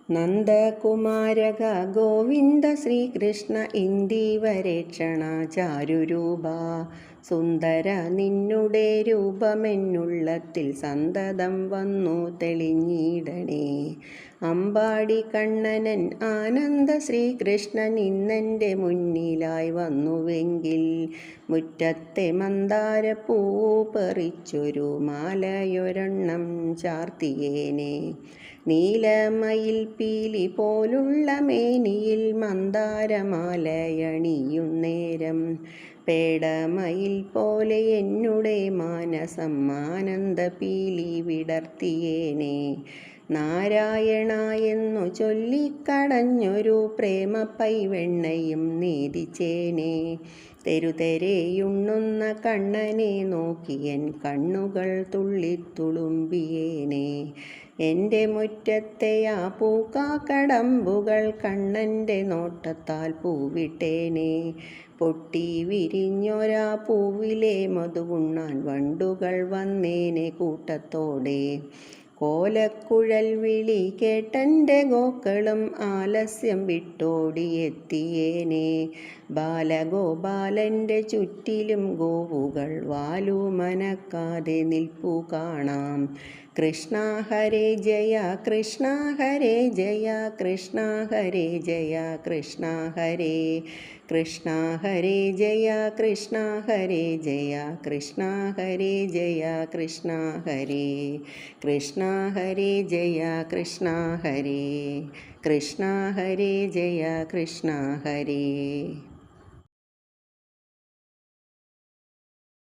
നന്ദകുമാരക ഗോവിന്ദ ശ്രീകൃഷ്ണ ഇന്ദീവരേക്ഷണ ചാരുരൂപ സുന്ദര നിന്നുടെ രൂപമെന്നുള്ളത്തിൽ സന്തതം വന്നു തെളിഞ്ഞിടണേ. അമ്പാടി കണ്ണനൻ ആനന്ദ ശ്രീകൃഷ്ണൻ ഇന്നെൻ്റെ മുന്നിലായി വന്നുവെങ്കിൽ മുറ്റത്തെ മന്ദാരപ്പൂ പറിച്ചൊരു മാലയൊരെണ്ണം ചാർത്തിയേനെ. നീലമയിൽ പീലി പോലുള്ള മേനിയിൽ മന്ദാരമാലയണിയുന്നേരം പേടമയിൽ പോലെ എന്നുടെ മാനസം ആനന്ദ പീലി വിടർത്തിയേനെ. നാരായണ എന്നു ചൊല്ലിക്കടഞ്ഞൊരു പ്രേമ പൈവെണ്ണയും നീതിച്ചേനെ. തെരുതെരെയുണ്ണുന്ന കണ്ണനെ നോക്കിയൻ കണ്ണുകൾ തുള്ളിത്തുളുമ്പിയേനെ. എൻ്റെ മുറ്റത്തെ ആ പൂക്കാക്കടമ്പുകൾ കണ്ണൻ്റെ നോട്ടത്താൽ പൂവിട്ടേനെ. പൊട്ടി വിരിഞ്ഞൊരാ പൂവിലെ മധുവുണ്ണാൻ വണ്ടുകൾ വന്നേനെ കൂട്ടത്തോടെ. കോലക്കുഴൽ വിളി കേട്ടെൻ്റെ ഗോക്കളും ആലസ്യം വിട്ടോടിയെത്തിയേനെ. ബാലഗോപാലൻ്റെ ചുറ്റിലും ഗോവുകൾ വാലുമനക്കാതെ നിൽപ്പു കാണാം. കൃഷ്ണ ഹരേ ജയ കൃഷ്ണ ഹരേ ജയ കൃഷ്ണ ഹരേ ജയ കൃഷ്ണ ഹരേ. കൃഷ്ണ ഹരേ ജയ കൃഷ്ണ ഹരേ ജയ കൃഷ്ണ ഹരേ ജയ കൃഷ്ണ ഹരേ. കൃഷ്ണ ഹരേ ജയ കൃഷ്ണ ഹരേ. കൃഷ്ണ ഹരേ ജയ കൃഷ്ണ ഹരേ.